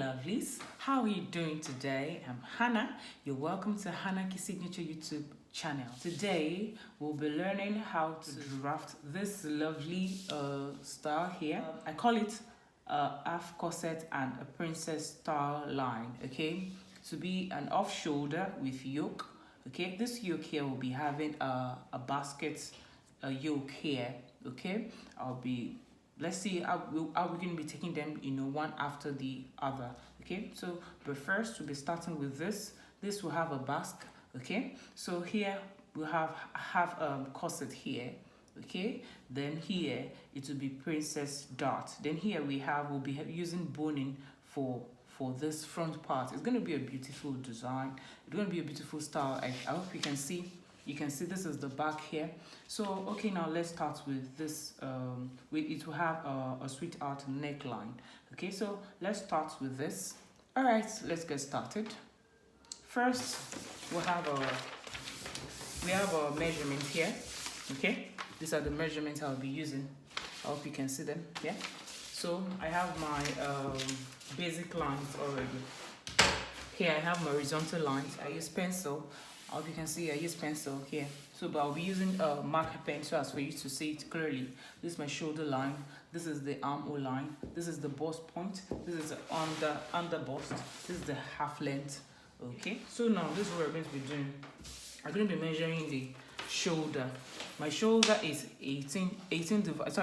lovelies, how are you doing today? I'm Hannah. You're welcome to Hannah Signature YouTube channel. Today we'll be learning how to draft this lovely style here. I call it half corset and a princess style line, okay? To be an off shoulder with yoke, okay? This yoke here will be having a basket yoke here, okay? Let's see how we're going to be taking them, one after the other, okay? So, but first we'll be starting with this. This will have a basque, okay? So here we'll have corset here, okay? Then here it will be princess dart. Then here we'll be using boning for this front part. It's going to be a beautiful design. It's going to be a beautiful style. I hope you can see. You can see this is the back here. So, okay, now let's start with this. It will have a sweetheart neckline. Okay, so let's start with this. All right, let's get started. First, we have a measurement here. Okay, these are the measurements I'll be using. I hope you can see them. Yeah. So I have my basic lines already. Here I have my horizontal lines. I use pencil. I hope you can see I use pencil here. So, but I'll be using a marker pen so as for you to see it clearly. This is my shoulder line. This is the armhole line. This is the bust point. This is the under bust. This is the half length. Okay. So now this is what we're going to be doing. I'm going to be measuring the shoulder. My shoulder is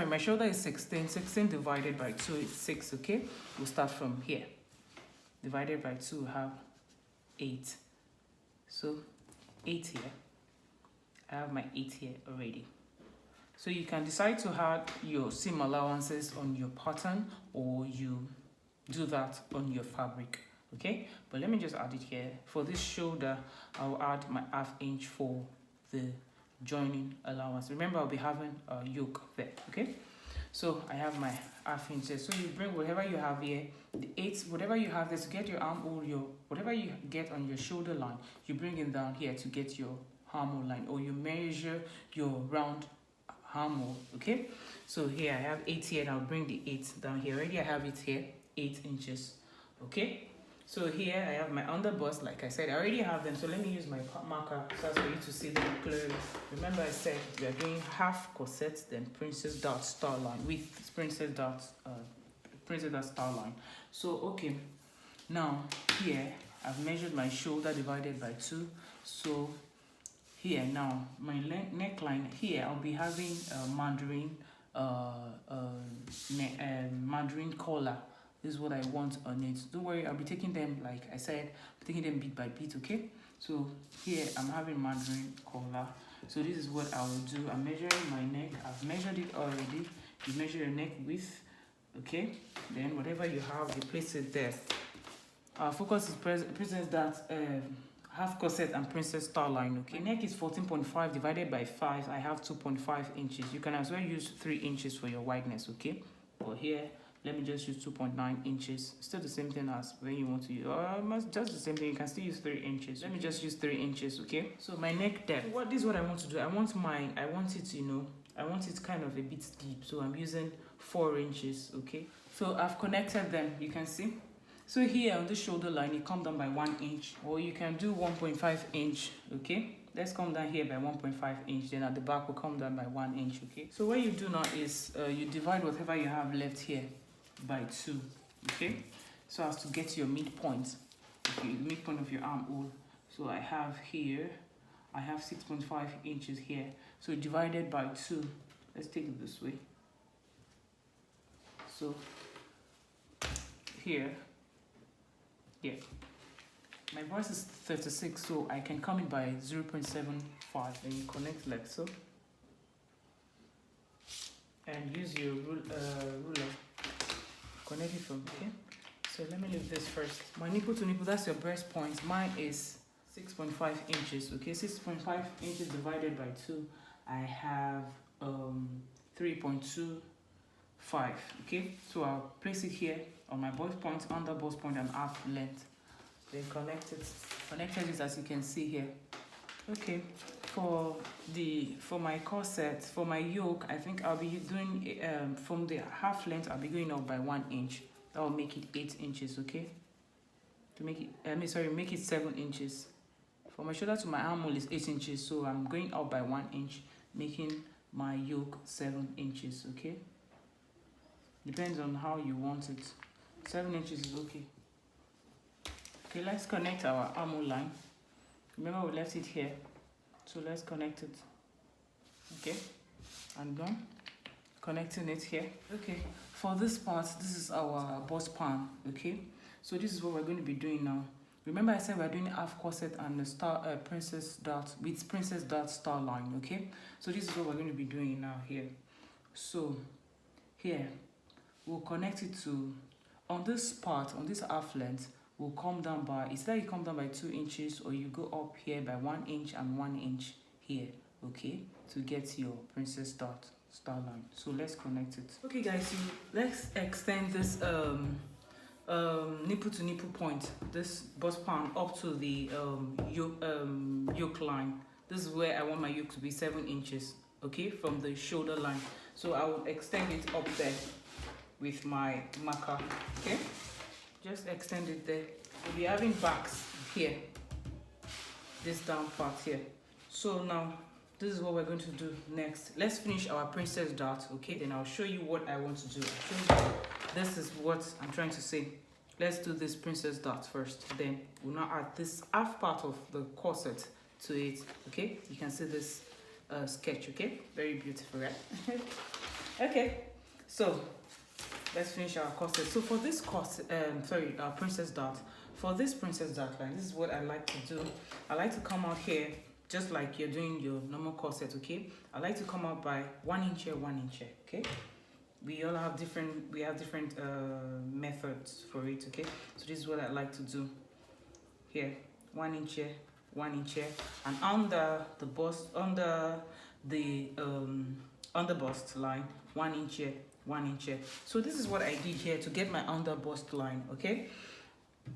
my shoulder is 16. 16 divided by 2 is 6. Okay. We'll start from here. Divided by 2, we have 8. So 8 here. I have my 8 here already. So you can decide to add your seam allowances on your pattern, or you do that on your fabric, okay? But let me just add it here. For this shoulder, I'll add my ½ inch for the joining allowance. Remember, I'll be having a yoke there, okay? So I have my ½ inch there. So you bring whatever you have here, the 8, whatever you have there to get your armhole, whatever you get on your shoulder line, you bring it down here to get your armhole line, or you measure your round armhole, okay? So here I have 8 here, and I'll bring the 8 down here. Already I have it here, 8 inches, okay? So here I have my underbust, like I said, I already have them. So let me use my marker so as for you to see them clearly. Remember I said we are doing half corset, then princess dart star line with princess dart star line. So okay, now here I've measured my shoulder divided by 2. So here now my neckline here, I'll be having a mandarin collar. This is what I want on it. Don't worry, I'll be taking them, like I said, taking them bit by bit, okay? So here I'm having mandarin collar. So this is what I will do. I'm measuring my neck. I've measured it already. You measure your neck width, okay? Then whatever you have, you place it there. Our focus is princess that half corset and princess star line, okay? My neck is 14.5 divided by 5. I have 2.5 inches. You can as well use 3 inches for your wideness, okay? But here, let me just use 2.9 inches. Still the same thing as when you want to use, just the same thing. You can still use 3 inches. Let me just use 3 inches, okay? So my neck depth. This is what I want to do. I want it kind of a bit deep. So I'm using 4 inches, okay? So I've connected them, you can see. So here on the shoulder line, you come down by 1 inch, or you can do 1.5 inch, okay? Let's come down here by 1.5 inch, then at the back we'll come down by 1 inch, okay? So what you do now is you divide whatever you have left here by 2, okay? So as to get your midpoint, okay, midpoint of your armhole. So I have here, I have 6.5 inches here. So divided by 2, let's take it this way. So here, yeah, my breast is 36, so I can come in by 0.75, and you connect like so. And use your ruler. Connect it from here. So let me leave this first. My nipple to nipple, that's your breast point. Mine is 6.5 inches, okay? 6.5 inches divided by 2, I have 3.25, okay? So I'll place it here on my bust point, under bust point, and half length. Then connect it. Connected it as you can see here. Okay. For my corset, for my yoke, I think I'll be doing from the half length, I'll be going up by 1 inch. That will make it 8 inches, okay? to make it, make it 7 inches. From my shoulder to my armhole is 8 inches, so I'm going up by 1 inch, making my yoke 7 inches, okay? Depends on how you want it. 7 inches is okay. Okay, let's connect our armhole line. Remember we left it here, so let's connect it. Okay, and done. Connecting it here. Okay, for this part, this is our bust pan, okay? So this is what we're going to be doing now. Remember I said we're doing half corset and the star princess dot with princess dot star line, okay? So this is what we're going to be doing now here. So here we'll connect it to, on this part, on this half length, we'll come down by, it's either you come down by 2 inches or you go up here by 1 inch and 1 inch here, okay, to get your princess dot star line. So let's connect it. Okay guys, so let's extend this nipple to nipple point, this bust pan up to the yoke line. This is where I want my yoke to be 7 inches, okay, from the shoulder line. So I will extend it up there with my marker, okay? Just extend it there. We'll be having backs here, this down part here. So now this is what we're going to do next. Let's finish our princess dot, okay? Then I'll show you what I want to do. This is what I'm trying to say. Let's do this princess dot first. Then we'll now add this half part of the corset to it, okay? You can see this sketch, okay? Very beautiful, right? Okay, so let's finish our corset. So for this corset, princess dot, for this princess dot line, this is what I like to do. I like to come out here just like you're doing your normal corset, okay? I like to come out by 1 inch here, 1 inch here, okay? We all have different, methods for it, okay? So this is what I like to do here, 1 inch here, 1 inch here, and under the bust, under the bust line, 1 inch here, 1 inch here. So this is what I did here to get my under bust line, okay?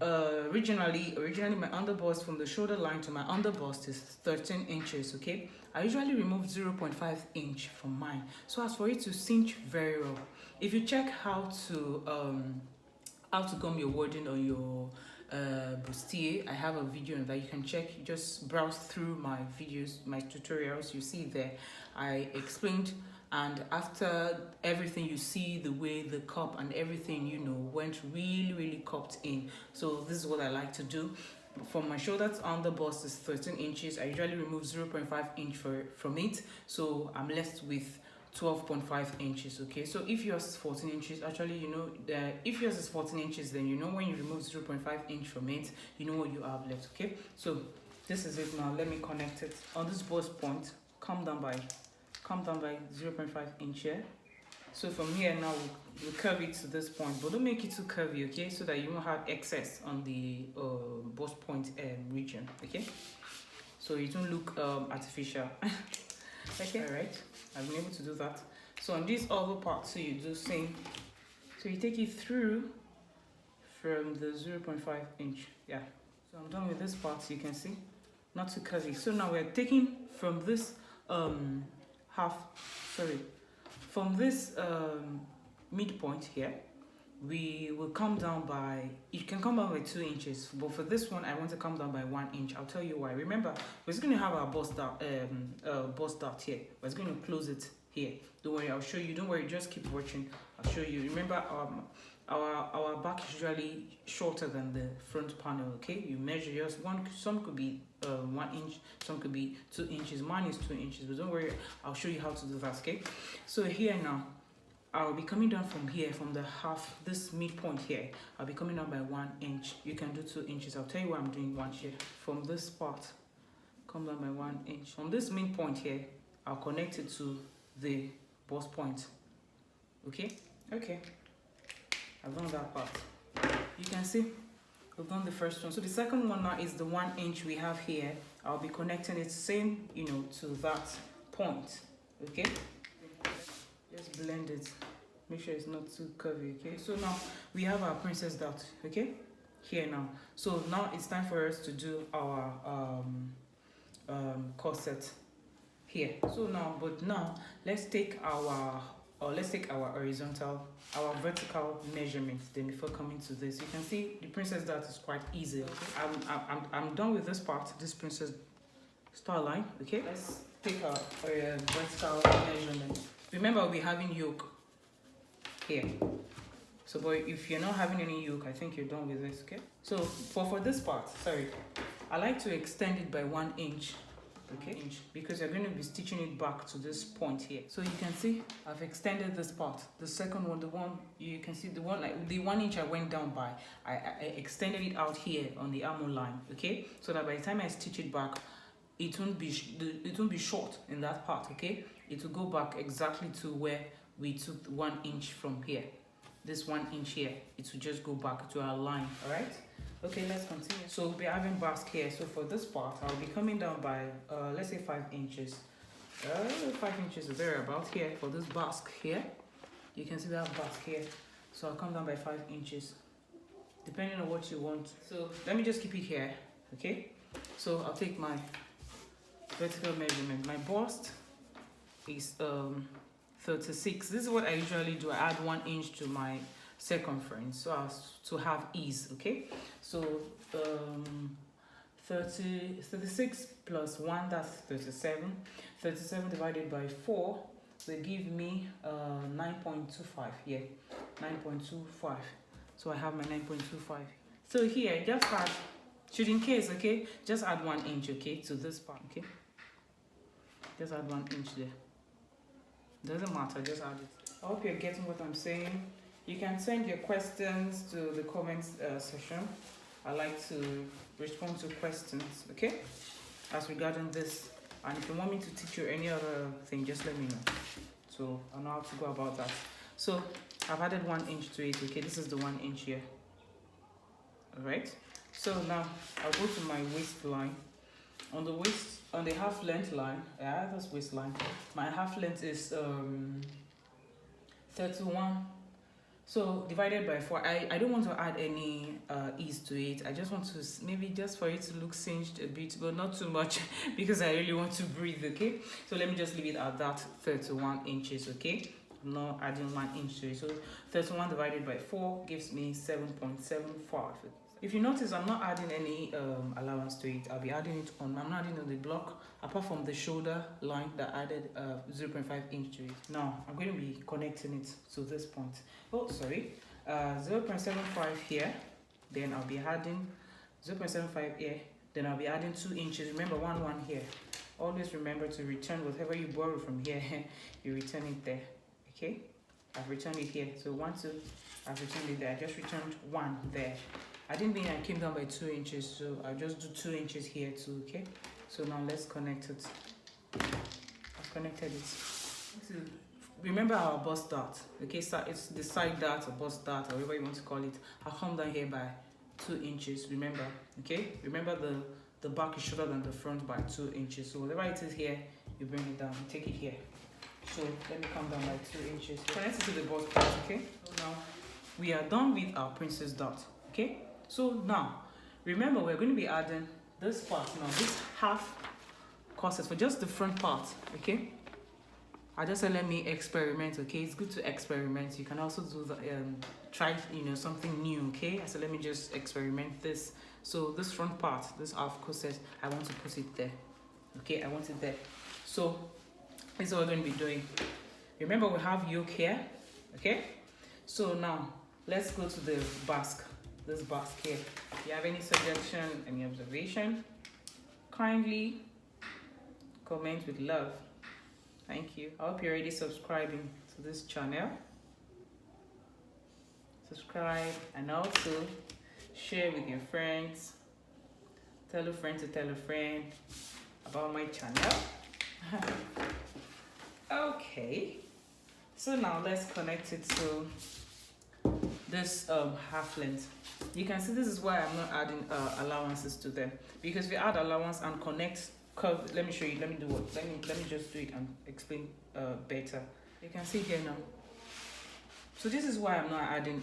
Originally my under bust from the shoulder line to my under bust is 13 inches, okay? I usually remove 0.5 inch from mine so as for it to cinch very well. If you check how to gum your wording on your bustier, I have a video on that you can check. Just browse through my videos, my tutorials, you see there I explained. And after everything, you see the way the cup and everything, you know, went really cupped in. So this is what I like to do. From my shoulder to under bust is 13 inches. I usually remove 0.5 inch from it. So I'm left with 12.5 inches, okay? So if yours is 14 inches, actually, you know, if yours is 14 inches, then you know when you remove 0.5 inch from it, you know what you have left, okay? So this is it now. Let me connect it. On this bust point, come down by 0.5 inch here. So from here now we'll curve it to this point, but don't make it too curvy, okay, so that you won't have excess on the bust point region, okay, so it won't look artificial. Okay, all right, I've been able to do that. So on this other part, so you do same, so you take it through from the 0.5 inch. Yeah, so I'm done with this part, so you can see not too curvy. So now we're taking from this from this midpoint here, we will come down by, you can come down by 2 inches, but for this one I want to come down by 1 inch. I'll tell you why. Remember, we're just going to have our bust dart here. We're just going to close it here. Don't worry, I'll show you. Don't worry, just keep watching. I'll show you. Remember, our back is usually shorter than the front panel, okay? You measure yours. Some could be 1 inch, some could be 2 inches. Mine is 2 inches, but don't worry, I'll show you how to do that, okay? So here now, I'll be coming down from here, from the half, this midpoint here. I'll be coming down by 1 inch. You can do 2 inches. I'll tell you why I'm doing 1 here. From this part, come down by 1 inch. From this midpoint here, I'll connect it to the bust point, okay? Okay. I've done that part. You can see we've done the first one. So the second one now is the 1 inch we have here. I'll be connecting it same, you know, to that point, okay? Just blend it. Make sure it's not too curvy, okay? So now we have our princess dot, okay? Here now. So now it's time for us to do our corset here. So now, but now let's take our or let's take our vertical measurement then before coming to this. You can see the princess dart is quite easy. Okay? I'm done with this part, this princess star line. Okay, let's take our vertical measurement. Remember, we'll be having yoke here. So, but if you're not having any yoke, I think you're done with this. Okay, so for this part, sorry, I like to extend it by 1 inch. Okay, because you're going to be stitching it back to this point here. So you can see I've extended this part. The second one, the one you can see, the 1 inch I went down by, I extended it out here on the armhole line. Okay, so that by the time I stitch it back, it won't be short in that part. Okay, it will go back exactly to where we took 1 inch from here. This 1 inch here, it will just go back to our line. All right. Okay, let's continue. So we'll be having basque here. So for this part, I'll be coming down by, let's say 5 inches. 5 inches is there about here. For this basque here, you can see we have basque here. So I'll come down by 5 inches, depending on what you want. So let me just keep it here, okay? So I'll take my vertical measurement. My bust is 36. This is what I usually do. I add 1 inch to my circumference so as to have ease. Okay, so 36 plus 1, that's 37. 37 divided by 4 will give me 9.25. Yeah, 9.25. So I have my 9.25. So here, just add, should in case, okay, just add 1 inch, okay, to this part. Okay, just add 1 inch there. Doesn't matter, just add it. I hope you're getting what I'm saying. You can send your questions to the comments section. I like to respond to questions, okay, as regarding this. And if you want me to teach you any other thing, just let me know. So I know how to go about that. So I've added 1 inch to it. Okay, this is the 1 inch here. All right. So now I'll go to my waistline. On the half length line, that's waistline. My half length is 31. So divided by 4, I don't want to add any ease to it. I just want to, maybe just for it to look cinched a bit, but not too much because I really want to breathe. Okay, so let me just leave it at that 31 inches. Okay, I'm not adding 1 inch to it. So 31 divided by 4 gives me 7.75. If you notice, I'm not adding any allowance to it. I'll be adding it on, I'm not adding on the block, apart from the shoulder line that added 0.5 inch to it. Now, I'm going to be connecting it to this point. Oh, sorry. 0.75 here. Then I'll be adding 0.75 here. Then I'll be adding 2 inches. Remember, 1 here. Always remember to return whatever you borrow from here. You return it there. Okay? I've returned it here. So 1, 2, I've returned it there. I just returned 1 there. I didn't mean I came down by 2 inches, so I'll just do 2 inches here too, okay? So now let's connect it. I've connected it. So remember our bust dart, okay? So it's the side dart or bust dart, or whatever you want to call it. I'll come down here by 2 inches, remember, okay? Remember the back is shorter than the front by 2 inches. So whatever it is here, you bring it down, you take it here. So let me come down by 2 inches. Connect it to the bust part, okay? So now we are done with our princess dart, okay? So now, remember we're going to be adding this part now, this half corset for just the front part, okay? I just said let me experiment, okay? It's good to experiment. You can also do the try, something new, okay? I said let me just experiment this. So this front part, this half corset, I want to put it there, okay? I want it there. So this is what we're going to be doing. Remember we have yoke here, okay? So now let's go to the basque. This basque here. If you have any suggestion, any observation, kindly comment with love. Thank you. I hope you're already subscribing to this channel. Subscribe and also share with your friends. Tell a friend to tell a friend about my channel. Okay. So now let's connect it to this half length. You can see this is why I'm not adding allowances to them, because if you add allowance and connect curve, let me show you, let me do what, let me just do it and explain better. You can see here now. So this is why I'm not adding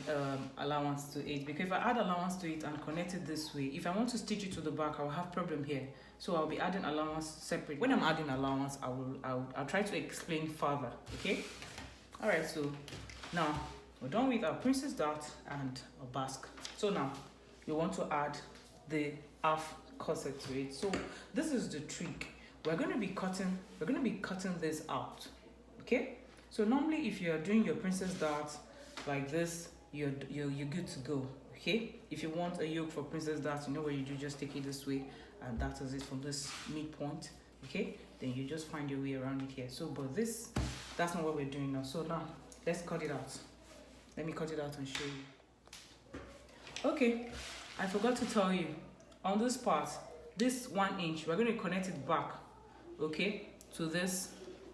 allowance to it, because if I add allowance to it and connect it this way, if I want to stitch it to the back, I'll have problem here. So I'll be adding allowance separate. When I'm adding allowance, I'll try to explain further, okay? All right, so now we're done with our princess dart and a basque. So now you want to add the half corset to it. So this is the trick. We're going to be cutting this out. Okay, so normally if you're doing your princess dart like this, you're good to go. Okay, if you want a yoke for princess dart, you know what you do, just take it this way, and that is it from this midpoint. Okay, then you just find your way around it here. So but that's not what we're doing now. So now let's cut it out. Let me cut it out and show you. Okay, I forgot to tell you, on this part, this 1 inch, we're going to connect it back, okay, to this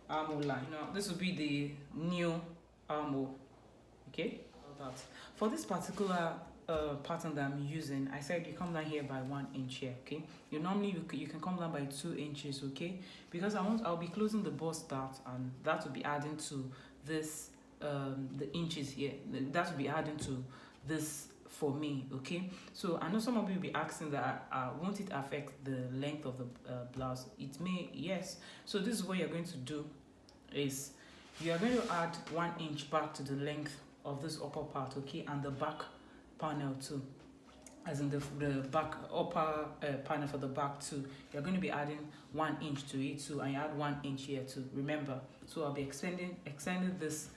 armhole line. Now this will be the new armhole. Okay, for this particular pattern that I'm using, I said you come down here by 1 inch here. Okay, you can come down by 2 inches. Okay, because I'll be closing the bust dart, and that will be adding to this the inches here. That will be adding to this for me. Okay, so I know some of you will be asking that won't it affect the length of the blouse? It may, yes. So this is what you're going to do, is you are going to add 1 inch back to the length of this upper part, okay, and the back panel too, as in the back upper panel for the back too. You're going to be adding 1 inch to it too, and you add 1 inch here too, remember. So I'll be extending this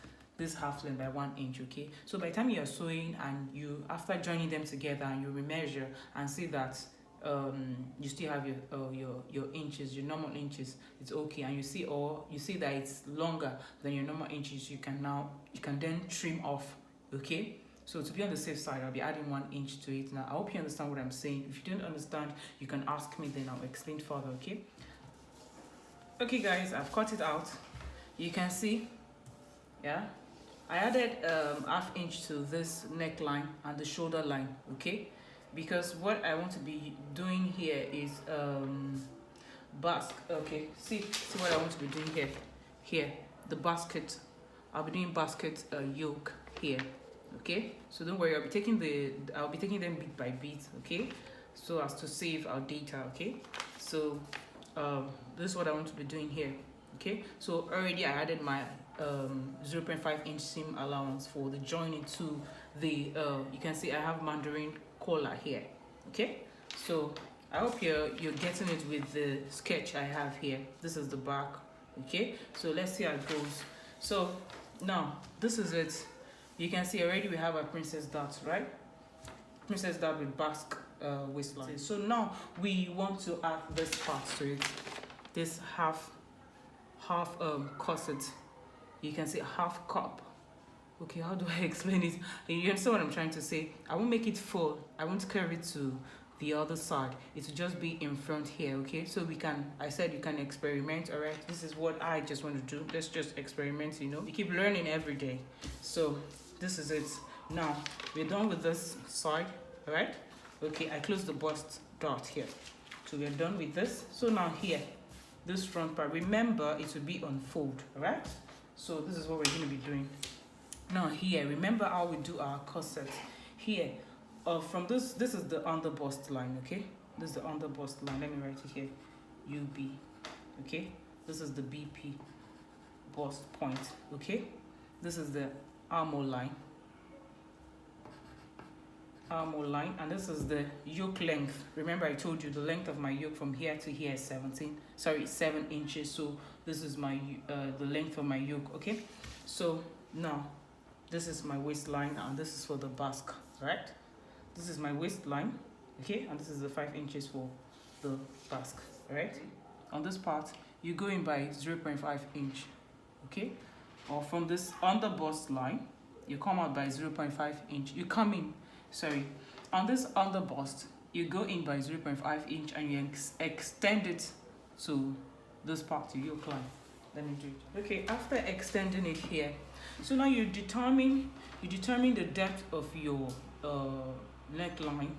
half length by 1 inch. Okay, so by the time you are sewing, and you after joining them together, and you remeasure and see that you still have your inches, your normal inches, it's okay, and you see that it's longer than your normal inches, you can then trim off. Okay, so to be on the safe side, I'll be adding 1 inch to it. Now I hope you understand what I'm saying. If you don't understand, you can ask me, then I'll explain further. Okay guys, I've cut it out. You can see, yeah, I added half inch to this neckline and the shoulder line. Okay, because what I want to be doing here is basket. Okay, see what I want to be doing here the basket. I'll be doing basket yoke here. Okay, so don't worry, I'll be taking them bit by bit, okay, so as to save our data. Okay, so this is what I want to be doing here. Okay, so already I added my 0.5 inch seam allowance for the joining to the you can see I have mandarin collar here. Okay, so I hope you're getting it with the sketch I have here. This is the back. Okay, so let's see how it goes. So now this is it. You can see already we have our princess dart, right? Princess dart with basque waistline. So now we want to add this part to it, this half corset. You can see half cup. Okay, how do I explain it? You understand what I'm trying to say? I won't make it full. I won't curve it to the other side. It will just be in front here. Okay, so I said you can experiment. All right, this is what I just want to do. Let's just experiment. You keep learning every day. So this is it. Now we're done with this side. All right, okay, I closed the bust dart here, so we're done with this. So now here, this front part, remember it will be on fold. All right, so this is what we're going to be doing now. Here, remember how we do our corset here. From this is the under bust line. Okay, this is the under bust line. Let me write it here, UB. Okay, this is the BP bust point. Okay, this is the armhole line, and this is the yoke length. Remember I told you the length of my yoke from here to here is 7 inches. So this is my the length of my yoke. Okay, so now this is my waistline, and this is for the basque, right? This is my waistline, okay, and this is the 5 inches for the basque, right? On this part you go in by 0.5 inch, okay, or from this under bust line you come out by 0.5 inch. You come in, sorry, on this under bust you go in by 0.5 inch, and you extend it to this part, to your line. Let me do it. Okay, after extending it here, so now you determine the depth of your neckline.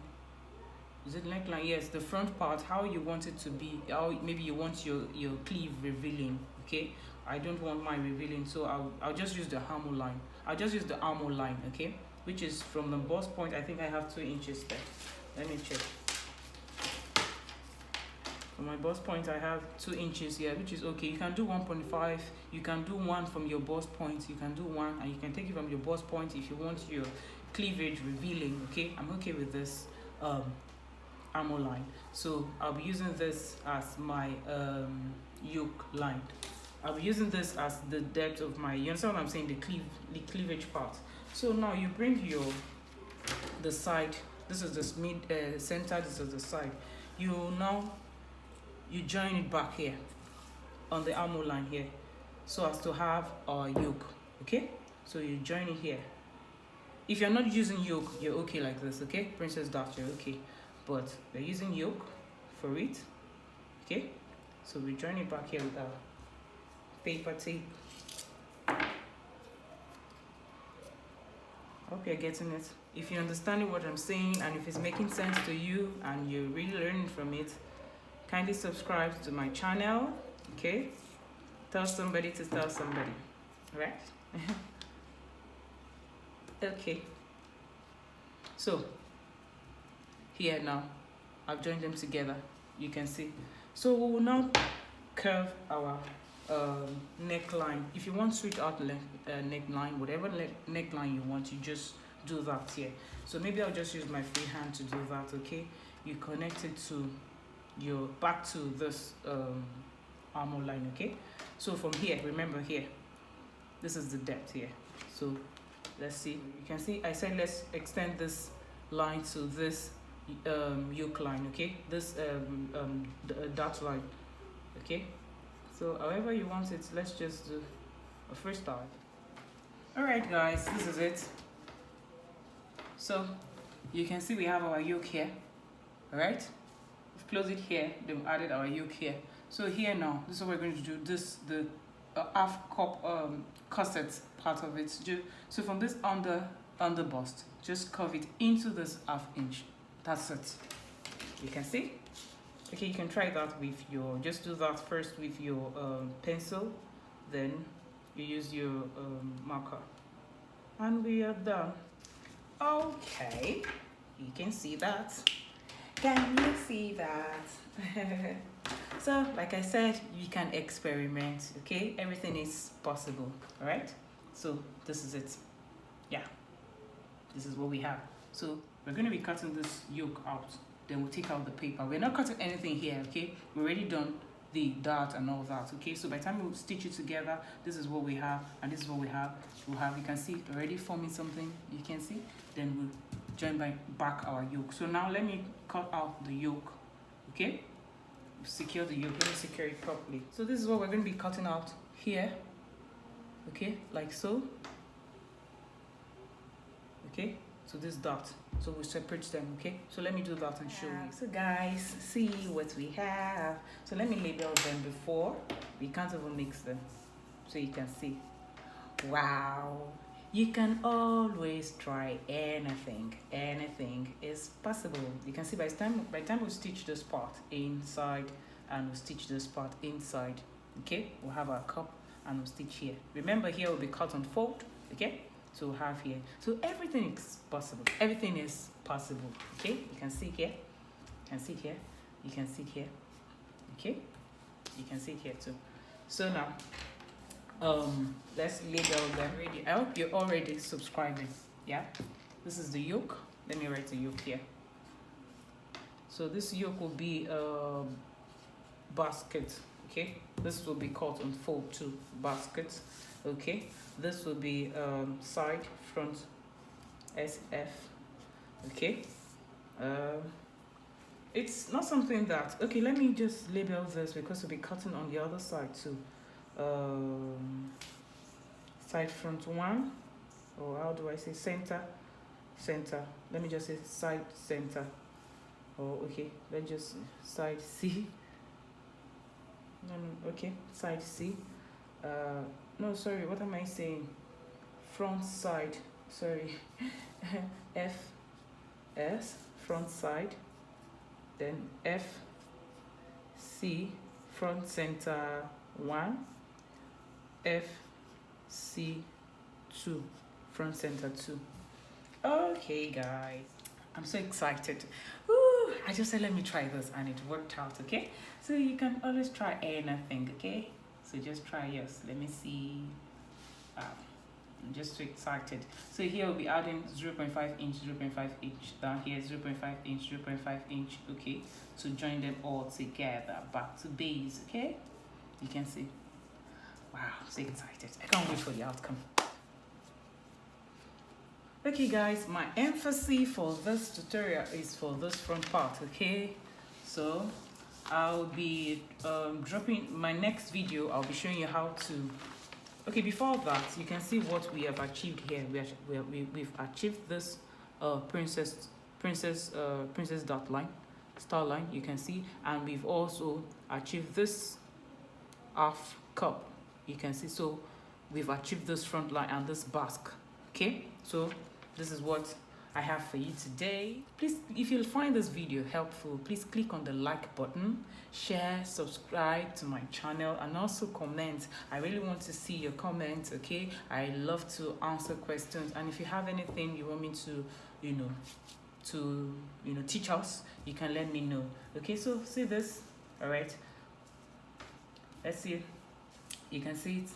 Is it neckline? Yes, the front part, how you want it to be. How maybe you want your sleeve revealing. Okay, I don't want mine revealing, so I'll just use the armhole line. I'll just use the armhole line, okay, which is from the bust point. I think I have 2 inches there. Let me check. For my bust point, I have 2 inches here, which is okay. You can do 1.5, you can do 1 from your bust point, you can do 1, and you can take it from your bust point if you want your cleavage revealing. Okay, I'm okay with this armor line. So I'll be using this as my yoke line. I'll be using this as the depth of my, you understand what I'm saying, the cleavage part. So now you bring the side, this is the mid center, this is the side. You join it back here on the armor line here, so as to have our yoke. Okay, so you join it here. If you're not using yoke, you're okay like this. Okay, Princess Dart, you're okay, but we're using yoke for it. Okay, so we join it back here with our paper tape. Hope you're getting it. If you're understanding what I'm saying and if it's making sense to you and you're really learning from it, kindly subscribe to my channel. Okay, tell somebody to tell somebody, right? Okay, so here now I've joined them together, you can see. So we will now curve our neckline. If you want straight out neckline, whatever neckline you want, you just do that here. So maybe I'll just use my free hand to do that. Okay, you connect it to your back to this armor line. Okay, so from here, remember here, this is the depth here. So let's see, you can see I said let's extend this line to this yoke line. Okay, this dot line. Okay, so however you want it, let's just do a first start. All right guys, this is it. So you can see we have our yoke here. All right, we've closed it here, then we added our yoke here. So here now, this is what we're going to do. This the half cup corset part of it. So from this under bust, just curve it into this 1/2 inch. That's it. You can see. Okay, you can try that with your, just do that first with your pencil, then you use your marker, and we are done. Okay, you can see that. Can you see that? So like I said, you can experiment. Okay, everything is possible. All right, so this is it. Yeah, this is what we have. So we're going to be cutting this yoke out, then we'll take out the paper. We're not cutting anything here. Okay, we're already done the dart and all that. Okay, so by the time we stitch it together, this is what we have, and this is what we have. You can see already forming something, you can see. Then we'll join back our yoke. So now let me cut out the yoke. Okay, secure the yoke. Let me secure it properly. So this is what we're going to be cutting out here. Okay, like so. Okay, so this dot, so we separate them. Okay, so let me do that and show you. So guys, see what we have. So let me label them before we can't even mix them, so you can see. Wow, you can always try anything. Anything is possible. You can see by the time we stitch this part inside and we stitch this part inside. Okay, we'll have our cup and we'll stitch here. Remember, here will be cut and fold. Okay, so we'll have here. So everything is possible. Everything is possible. Okay, you can see here. You can see here. You can see here. Okay, you can see here too. So now let's label them. I hope you're already subscribing. Yeah, this is the yoke. Let me write the yoke here. So this yoke will be a basket. Okay, this will be cut and fold to basket. Okay, this will be side front SF. Okay, it's not something that, okay, let me just label this because we'll be cutting on the other side too. Side front 1, or how do I say, center. Let me just say side center. Oh, okay, let's just side C. No, okay, side C. No, sorry, what am I saying? Front side, sorry. FS, front side. Then FC, front center 1. FC2, front center 2. Okay guys, I'm so excited. Woo! I just said let me try this and it worked out. Okay, so you can always try anything. Okay, so just try yours. Let me see. I'm just so excited. So here we'll be adding 0.5 inch, 0.5 inch, down here 0.5 inch, 0.5 inch. Okay, to join them all together back to base. Okay, you can see. Wow, so excited. I can't wait for the outcome. Okay guys, my emphasis for this tutorial is for this front part. Okay, so I'll be dropping my next video. I'll be showing you how to. Okay, before that, you can see what we have achieved here. We've achieved this princess dot line, star line. You can see, and we've also achieved this half cup. You can see, so we've achieved this front line and this basque. Okay, so this is what I have for you today. Please, if you find this video helpful, please click on the like button, share, subscribe to my channel, and also comment. I really want to see your comments. Okay, I love to answer questions, and if you have anything you want me to teach us, you can let me know. Okay, so see this. All right, let's see. You can see it.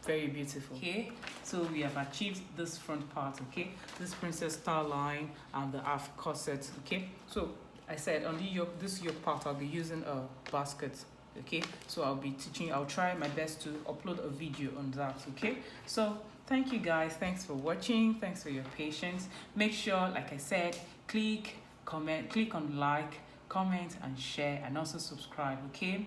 Very beautiful. Okay, so we have achieved this front part. Okay, this princess star line and the half corset. Okay, so I said on the yoke, this yoke part, I'll be using a basket. Okay, so I'll be teaching. I'll try my best to upload a video on that. Okay, so thank you guys. Thanks for watching. Thanks for your patience. Make sure, like I said, click on like, comment, and share, and also subscribe. Okay,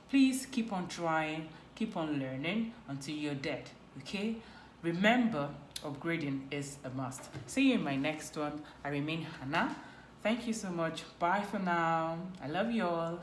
please keep on trying. Keep on learning until you're dead. Okay, remember, upgrading is a must. See you in my next one. I remain Hannah. Thank you so much. Bye for now. I love you all.